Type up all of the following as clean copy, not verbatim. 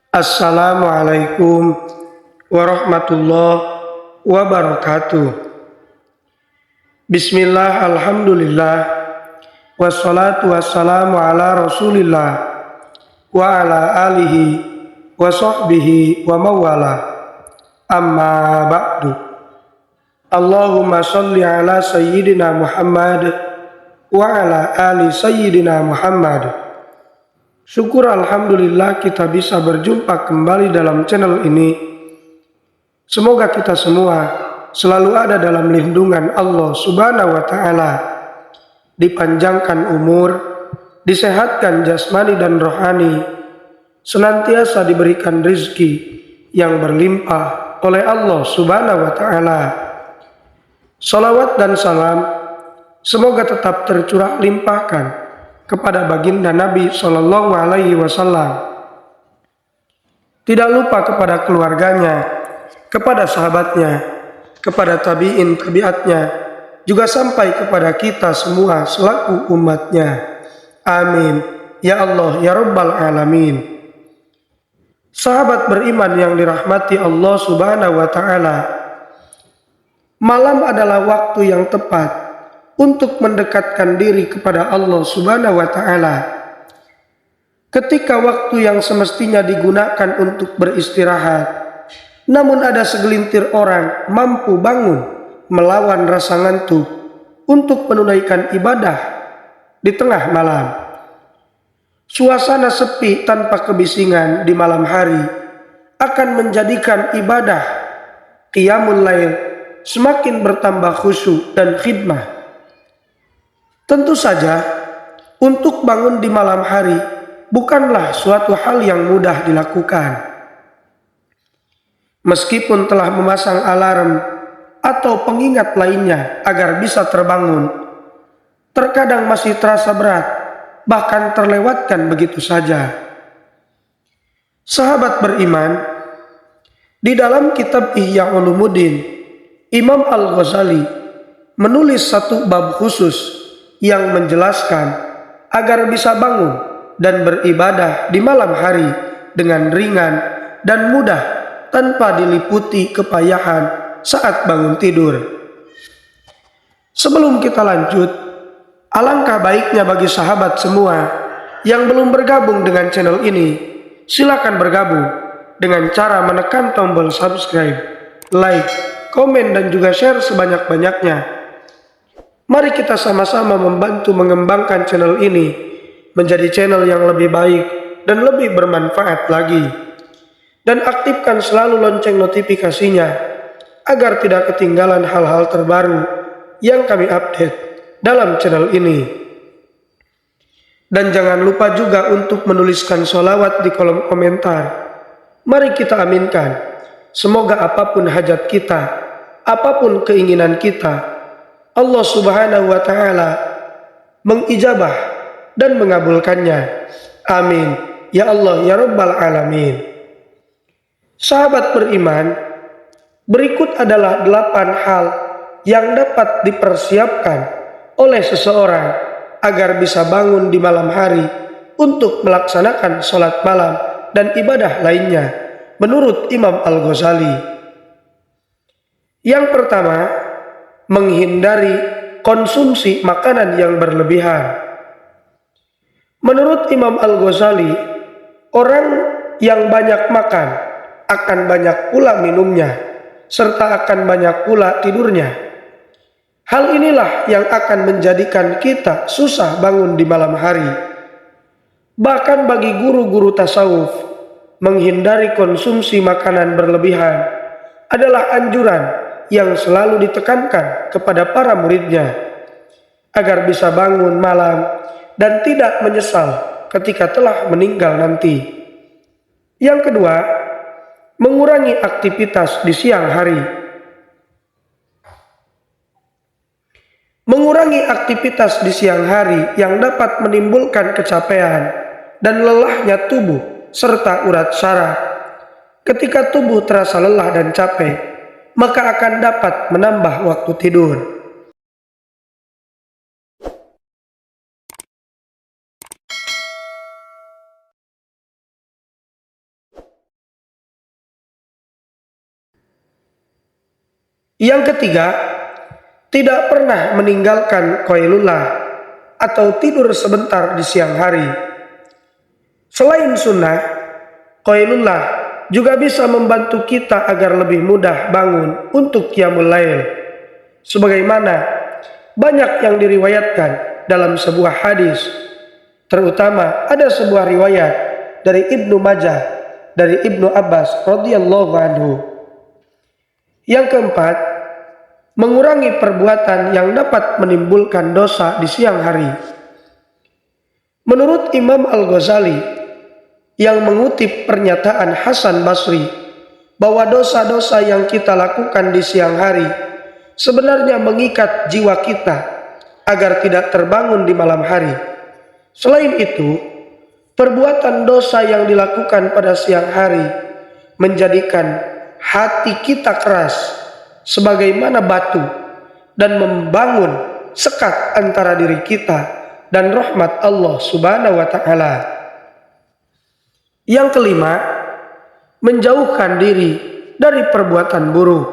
Assalamualaikum warahmatullahi wabarakatuh. Bismillah, alhamdulillah, wassalatu wassalamu ala rasulillah wa ala alihi wa sahbihi wa mawala. Amma ba'du. Allahumma salli ala sayyidina Muhammad wa ala ali sayyidina Muhammad. Syukur alhamdulillah kita bisa berjumpa kembali dalam channel ini. Semoga kita semua selalu ada dalam lindungan Allah Subhanahu wa Ta'ala, dipanjangkan umur, disehatkan jasmani dan rohani, senantiasa diberikan rizki yang berlimpah oleh Allah Subhanahu wa Ta'ala. Salawat dan salam semoga tetap tercurah limpahkan kepada baginda Nabi Shallallahu Alaihi Wasallam. Tidak lupa kepada keluarganya, kepada sahabatnya, kepada tabi'in tabi'atnya, juga sampai kepada kita semua selaku umatnya. Amin. Ya Allah, ya Rabbal Alamin. Sahabat beriman yang dirahmati Allah Subhanahu wa Ta'ala, malam adalah waktu yang tepat untuk mendekatkan diri kepada Allah Subhanahu wa Ta'ala. Ketika waktu yang semestinya digunakan untuk beristirahat, namun ada segelintir orang mampu bangun melawan rasa ngantuk untuk menunaikan ibadah di tengah malam. Suasana sepi tanpa kebisingan di malam hari akan menjadikan ibadah qiyamul lail semakin bertambah khusyuk dan khidmah. Tentu saja, untuk bangun di malam hari bukanlah suatu hal yang mudah dilakukan. Meskipun telah memasang alarm atau pengingat lainnya agar bisa terbangun, terkadang masih terasa berat, bahkan terlewatkan begitu saja. Sahabat beriman, di dalam kitab Ihya Ulumuddin, Imam Al-Ghazali menulis satu bab khusus yang menjelaskan agar bisa bangun dan beribadah di malam hari dengan ringan dan mudah tanpa diliputi kepayahan saat bangun tidur. Sebelum kita lanjut, alangkah baiknya bagi sahabat semua yang belum bergabung dengan channel ini, silakan bergabung dengan cara menekan tombol subscribe, like, komen, dan juga share sebanyak-banyaknya. Mari kita sama-sama membantu mengembangkan channel ini menjadi channel yang lebih baik dan lebih bermanfaat lagi. Dan aktifkan selalu lonceng notifikasinya agar tidak ketinggalan hal-hal terbaru yang kami update dalam channel ini. Dan jangan lupa juga untuk menuliskan sholawat di kolom komentar. Mari kita aminkan, semoga apapun hajat kita, apapun keinginan kita, Allah Subhanahu wa Ta'ala mengijabah dan mengabulkannya. Amin. Ya Allah, ya Rabbal Alamin. Sahabat beriman, berikut adalah 8 hal yang dapat dipersiapkan oleh seseorang agar bisa bangun di malam hari untuk melaksanakan sholat malam dan ibadah lainnya menurut Imam Al-Ghazali. Yang pertama, menghindari konsumsi makanan yang berlebihan. Menurut Imam Al-Ghazali, orang yang banyak makan akan banyak pula minumnya, serta akan banyak pula tidurnya. Hal inilah yang akan menjadikan kita susah bangun di malam hari. Bahkan bagi guru-guru tasawuf, menghindari konsumsi makanan berlebihan adalah anjuran yang selalu ditekankan kepada para muridnya agar bisa bangun malam dan tidak menyesal ketika telah meninggal nanti. Yang kedua, mengurangi aktivitas di siang hari. Mengurangi aktivitas di siang hari yang dapat menimbulkan kecapean dan lelahnya tubuh serta urat saraf. Ketika tubuh terasa lelah dan capek, maka akan dapat menambah waktu tidur. Yang ketiga, tidak pernah meninggalkan qailullah atau tidur sebentar di siang hari. Selain sunnah, qailullah juga bisa membantu kita agar lebih mudah bangun untuk qiyamul lail. Sebagaimana banyak yang diriwayatkan dalam sebuah hadis, terutama ada sebuah riwayat dari Ibnu Majah dari Ibnu Abbas radhiyallahu anhu. Yang keempat, mengurangi perbuatan yang dapat menimbulkan dosa di siang hari. Menurut Imam Al-Ghazali yang mengutip pernyataan Hasan Basri bahwa dosa-dosa yang kita lakukan di siang hari sebenarnya mengikat jiwa kita agar tidak terbangun di malam hari. Selain itu, perbuatan dosa yang dilakukan pada siang hari menjadikan hati kita keras sebagaimana batu dan membangun sekat antara diri kita dan rahmat Allah Subhanahu wa taala. Yang kelima, menjauhkan diri dari perbuatan buruk.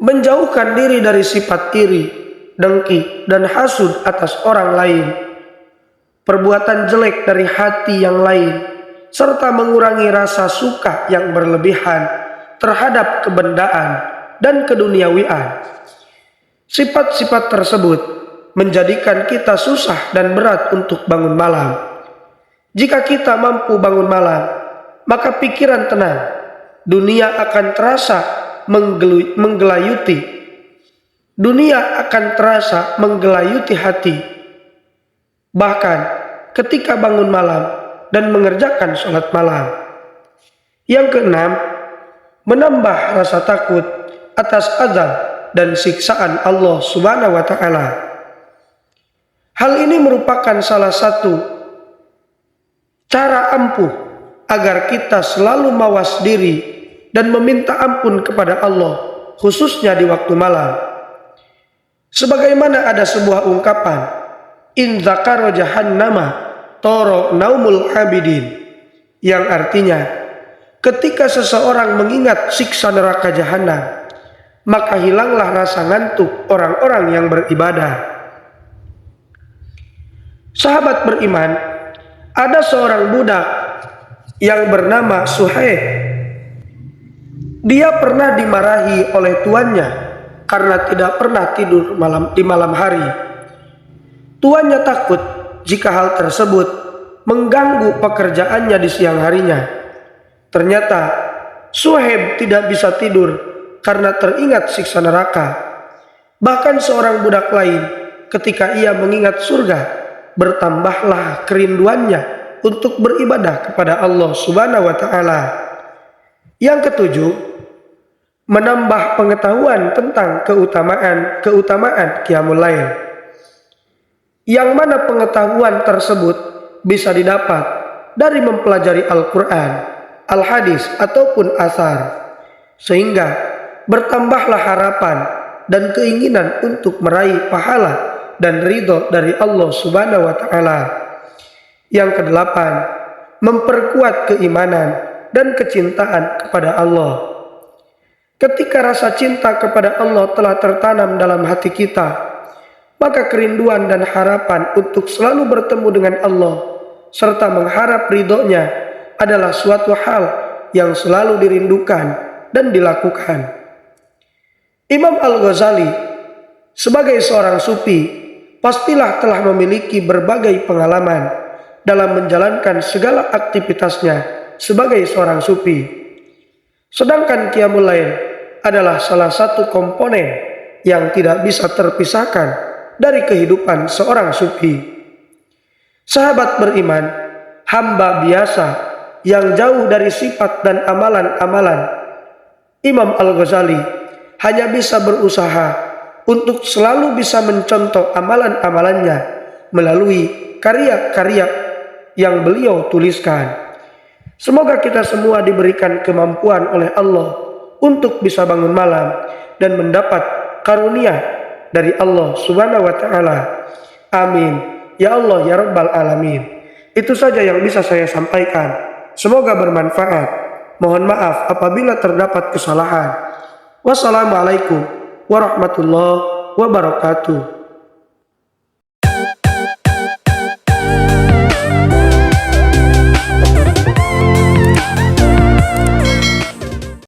Menjauhkan diri dari sifat iri, dengki, dan hasud atas orang lain, perbuatan jelek dari hati yang lain, serta mengurangi rasa suka yang berlebihan terhadap kebendaan dan keduniawian. Sifat-sifat tersebut menjadikan kita susah dan berat untuk bangun malam. Jika kita mampu bangun malam, maka pikiran tenang, dunia akan terasa menggelayuti. Dunia akan terasa menggelayuti hati. Bahkan ketika bangun malam dan mengerjakan sholat malam. Yang keenam, menambah rasa takut atas azab dan siksaan Allah Subhanahu wa taala. Hal ini merupakan salah satu cara ampuh agar kita selalu mawas diri dan meminta ampun kepada Allah, khususnya di waktu malam. Sebagaimana ada sebuah ungkapan, in dzakara jahannama toro naumul abidin, yang artinya ketika seseorang mengingat siksa neraka jahanam, maka hilanglah rasa ngantuk orang-orang yang beribadah. Sahabat beriman, ada seorang budak yang bernama Suhaib. Dia pernah dimarahi oleh tuannya karena tidak pernah tidur di malam hari. Tuannya takut jika hal tersebut mengganggu pekerjaannya di siang harinya. Ternyata Suhaib tidak bisa tidur karena teringat siksa neraka. Bahkan seorang budak lain, ketika ia mengingat surga, bertambahlah kerinduannya untuk beribadah kepada Allah Subhanahu wa taala. Yang ketujuh, menambah pengetahuan tentang keutamaan qiyamul lail, yang mana pengetahuan tersebut bisa didapat dari mempelajari Al-Quran, Al-Hadis, ataupun Asar, sehingga bertambahlah harapan dan keinginan untuk meraih pahala dan ridho dari Allah Subhanahu wa taala. Yang kedelapan, memperkuat keimanan dan kecintaan kepada Allah. Ketika rasa cinta kepada Allah telah tertanam dalam hati kita, maka kerinduan dan harapan untuk selalu bertemu dengan Allah serta mengharap ridhonya adalah suatu hal yang selalu dirindukan dan dilakukan. Imam Al-Ghazali sebagai seorang sufi pastilah telah memiliki berbagai pengalaman dalam menjalankan segala aktivitasnya sebagai seorang sufi. Sedangkan qiyamul lail adalah salah satu komponen yang tidak bisa terpisahkan dari kehidupan seorang sufi. Sahabat beriman, hamba biasa yang jauh dari sifat dan amalan-amalan, Imam Al-Ghazali hanya bisa berusaha untuk selalu bisa mencontoh amalan-amalannya melalui karya-karya yang beliau tuliskan. Semoga kita semua diberikan kemampuan oleh Allah untuk bisa bangun malam dan mendapat karunia dari Allah Subhanahu wa taala. Amin. Ya Allah ya Rabbal alamin. Itu saja yang bisa saya sampaikan. Semoga bermanfaat. Mohon maaf apabila terdapat kesalahan. Wassalamualaikum warahmatullahi wabarakatuh.